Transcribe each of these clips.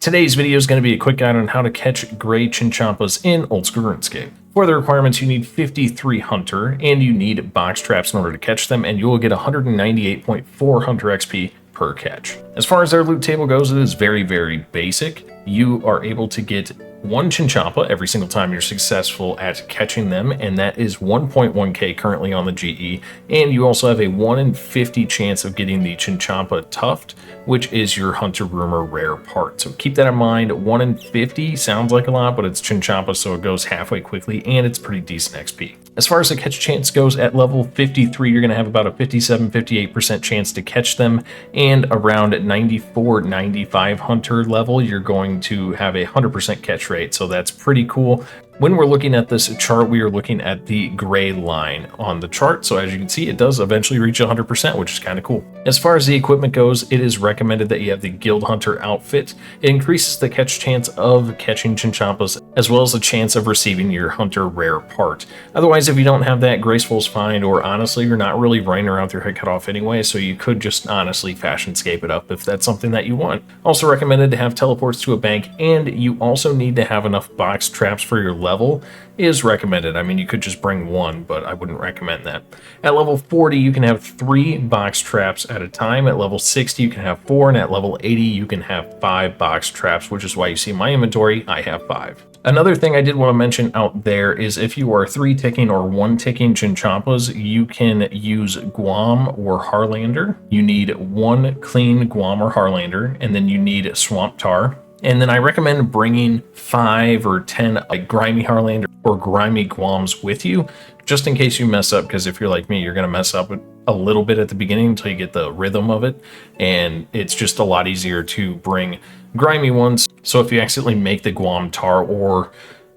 Today's video is going to be a quick guide on how to catch gray Chinchompas in old school RuneScape. For the requirements, you need 53 Hunter, and you need box traps in order to catch them, and you will get 198.4 Hunter XP per catch. As far as their loot table goes, it is very, very basic. You are able to get one Chinchompa every single time you're successful at catching them, and that is 1.1k currently on the GE. And you also have a 1 in 50 chance of getting the Chinchompa Tuft, which is your Hunter Rumor rare part. So keep that in mind. 1 in 50 sounds like a lot, but it's Chinchompa, so it goes halfway quickly, and it's pretty decent XP. As far as the catch chance goes, at level 53, you're going to have about a 57-58% chance to catch them, and around 94-95 Hunter level, you're going to have a 100% catch rate, so that's pretty cool. When we're looking at this chart, we are looking at the gray line on the chart. So as you can see, it does eventually reach 100%, which is kind of cool. As far as the equipment goes, it is recommended that you have the Guild Hunter outfit. It increases the catch chance of catching Chinchompas, as well as the chance of receiving your Hunter rare part. Otherwise, if you don't have that, Graceful's fine, or honestly, you're not really running around with your head cut off anyway, so you could just honestly fashionscape it up if that's something that you want. Also recommended to have teleports to a bank, and you also need to have enough box traps for your level is recommended. I mean, you could just bring one, but I wouldn't recommend that. At level 40, you can have 3 box traps at a time. At level 60, you can have 4, and at level 80, you can have 5 box traps, which is why you see in my inventory, I have 5. Another thing I did want to mention out there is if you are 3-ticking or 1-ticking Chinchompas, you can use Guam or Harlander. You need 1 clean Guam or Harlander, and then you need Swamp Tar. And then I recommend bringing 5 or 10 like grimy Harlander or grimy Guams with you, just in case you mess up, because if you're like me, you're going to mess up a little bit at the beginning until you get the rhythm of it, and it's just a lot easier to bring grimy ones. So if you accidentally make the Guam Tar or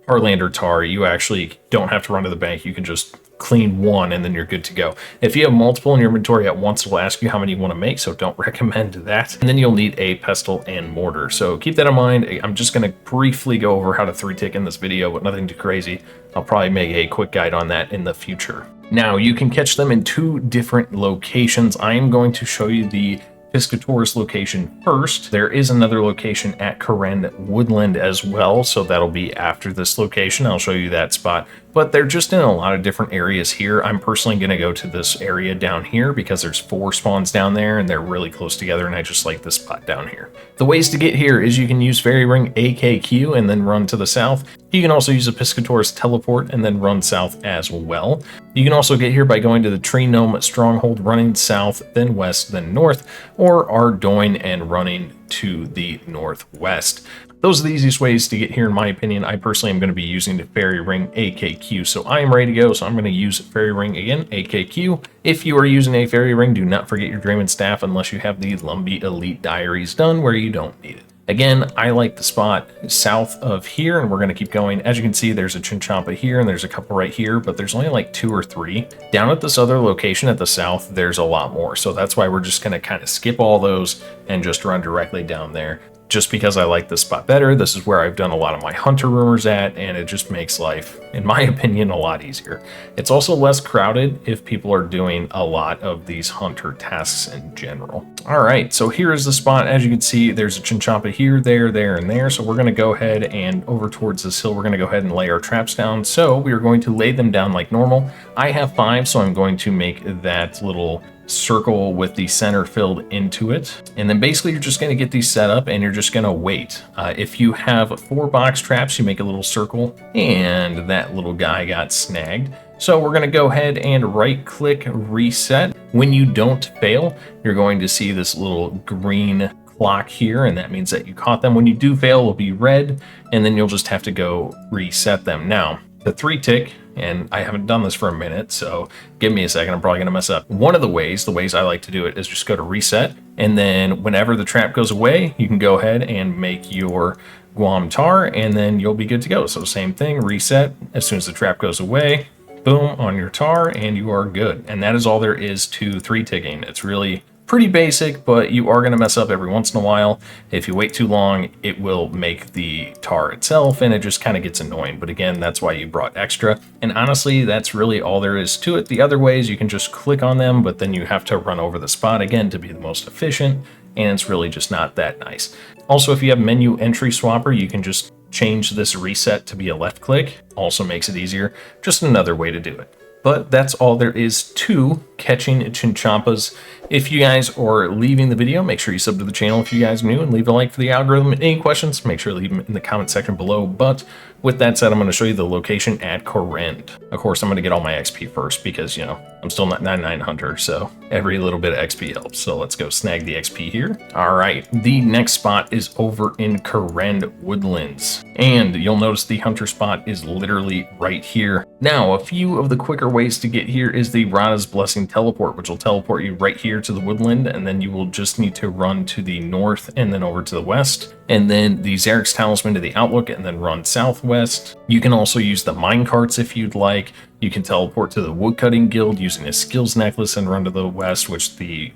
Harlander Tar, you actually don't have to run to the bank. You can just clean 1 and then you're good to go. If you have multiple in your inventory at once, it will ask you how many you want to make, so don't recommend that. And then you'll need a pestle and mortar, so keep that in mind. I'm just going to briefly go over how to 3-tick in this video, but nothing too crazy. I'll probably make a quick guide on that in the future. Now, you can catch them in 2 different locations. I am going to show you the Piscatoris location first. There is another location at Kourend Woodland as well, so that'll be after this location. I'll show you that spot, but they're just in a lot of different areas here. I'm personally going to go to this area down here because there's 4 spawns down there and they're really close together, and I just like this spot down here. The ways to get here is you can use Fairy Ring AKQ and then run to the south. You can also use a Piscatoris teleport and then run south as well. You can also get here by going to the Tree Gnome Stronghold, running south, then west, then north, or Ardoin and running to the northwest. Those are the easiest ways to get here, in my opinion. I personally am going to be using the Fairy Ring AKQ, so I am ready to go. So I'm going to use Fairy Ring again, AKQ. If you are using a Fairy Ring, do not forget your Dream and Staff unless you have the Lumbee Elite Diaries done, where you don't need it. Again, I like the spot south of here, and we're going to keep going. As you can see, there's a Chinchompa here, and there's a couple right here, but there's only like 2 or 3. Down at this other location at the south, there's a lot more. So that's why we're just going to kind of skip all those and just run directly down there. Just because I like this spot better. This is where I've done a lot of my Hunter rumors at, and it just makes life, in my opinion, a lot easier. It's also less crowded if people are doing a lot of these Hunter tasks in general. All right, so here is the spot. As you can see, there's a Chinchompa here, there, and there. So we're going to go ahead and over towards this hill, we're going to go ahead and lay our traps down. So we are going to lay them down like normal. I have 5, so I'm going to make that little circle with the center filled into it, and then basically you're just going to get these set up and you're just going to wait. If you have 4 box traps, you make a little circle, and that little guy got snagged. So we're going to go ahead and right click reset. When you don't fail, you're going to see this little green clock here, and that means that you caught them. When you do fail, it'll be red, and then you'll just have to go reset them. Now, the 3-tick, and I haven't done this for a minute, so give me a second, I'm probably going to mess up. One of the ways I like to do it is just go to reset, and then whenever the trap goes away, you can go ahead and make your Guam Tar, and then you'll be good to go. So same thing, reset, as soon as the trap goes away, boom, on your tar, and you are good. And that is all there is to 3-ticking. It's really pretty basic, but you are going to mess up every once in a while. If you wait too long, it will make the tar itself, and it just kind of gets annoying. But again, that's why you brought extra. And honestly, that's really all there is to it. The other ways, you can just click on them, but then you have to run over the spot again to be the most efficient. and it's really just not that nice. Also, if you have menu entry swapper, you can just change this reset to be a left click. Also makes it easier. Just another way to do it. But that's all there is to catching Chinchompas. If you guys are leaving the video, make sure you sub to the channel if you guys are new, and leave a like for the algorithm. Any questions, make sure to leave them in the comment section below. But with that said, I'm going to show you the location at Kourend. Of course, I'm going to get all my XP first because, you know, I'm still not 99 hunter, so every little bit of XP helps. So let's go snag the XP here. All right, the next spot is over in Kourend Woodlands, and you'll notice the hunter spot is literally right here. Now, a few of the quicker ways to get here is the Rana's Blessing teleport, which will teleport you right here to the woodland, and then you will just need to run to the north and then over to the west, and then the Zarek's Talisman to the Outlook, and then run southwest. You can also use the mine carts if you'd like. You can teleport to the Woodcutting Guild using a skills necklace and run to the west, which the,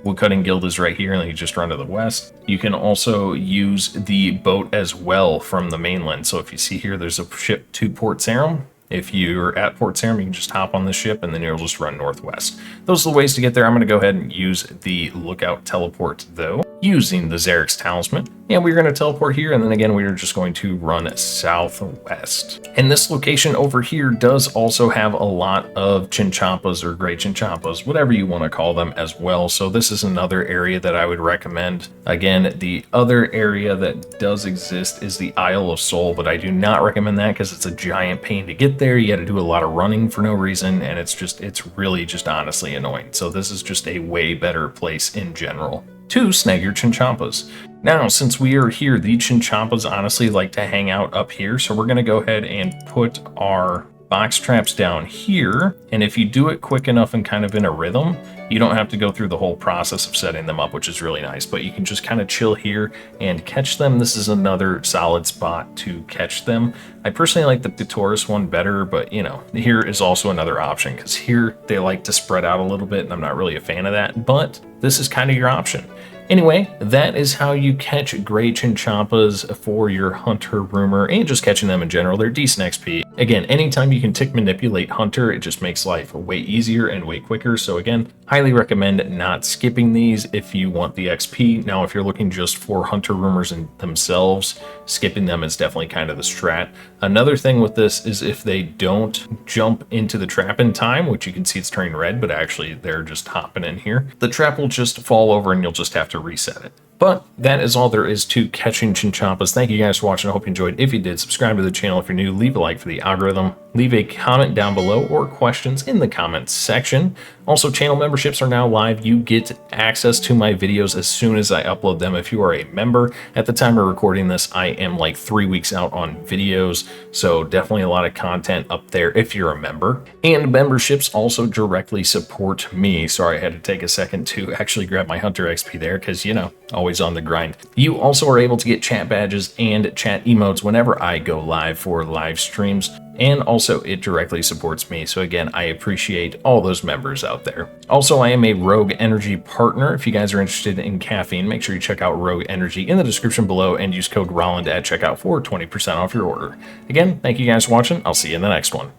Woodcutting Guild is right here, and then you just run to the west. You can also use the boat as well from the mainland. So if you see here, there's a ship to Port Sarum. If you're at Port Sarum, you can just hop on the ship and then you'll just run northwest. Those are the ways to get there. I'm going to go ahead and use the Lookout teleport though, using the Zarek's Talisman. And we're going to teleport here, and then again, we're just going to run southwest. And this location over here does also have a lot of Chinchompas or gray Chinchompas, whatever you want to call them as well. So this is another area that I would recommend. Again, the other area that does exist is the Isle of Soul, but I do not recommend that because it's a giant pain to get there. You got to do a lot of running for no reason, and it's really just honestly annoying. So this is just a way better place in general to snag your Chinchompas. Now, since we are here, the Chinchompas honestly like to hang out up here, so we're going to go ahead and put our box traps down here, and if you do it quick enough and kind of in a rhythm, you don't have to go through the whole process of setting them up, which is really nice, but you can just kind of chill here and catch them. This is another solid spot to catch them. I personally like the Piscatoris one better, but here is also another option because here they like to spread out a little bit, and I'm not really a fan of that, but this is kind of your option. Anyway, that is how you catch gray Chinchompas for your hunter rumor and just catching them in general. They're decent XP. Again, anytime you can tick manipulate hunter, it just makes life way easier and way quicker. So again, highly recommend not skipping these if you want the XP. Now, if you're looking just for hunter rumors in themselves, skipping them is definitely kind of the strat. Another thing with this is if they don't jump into the trap in time, which you can see it's turning red, but actually they're just hopping in here, the trap will just fall over and you'll just have to reset it. But that is all there is to catching Chinchompas. Thank you guys for watching. I hope you enjoyed. If you did, subscribe to the channel. If you're new, leave a like for the algorithm. Leave a comment down below or questions in the comments section. Also, channel memberships are now live. You get access to my videos as soon as I upload them if you are a member. At the time of recording this, I am like 3 weeks out on videos, so definitely a lot of content up there if you're a member. And memberships also directly support me. Sorry, I had to take a second to actually grab my Hunter XP there because, always on the grind. You also are able to get chat badges and chat emotes whenever I go live for live streams. And also it directly supports me. So again, I appreciate all those members out there. Also, I am a Rogue Energy partner. If you guys are interested in caffeine, make sure you check out Rogue Energy in the description below and use code Rolland at checkout for 20% off your order. Again, thank you guys for watching. I'll see you in the next one.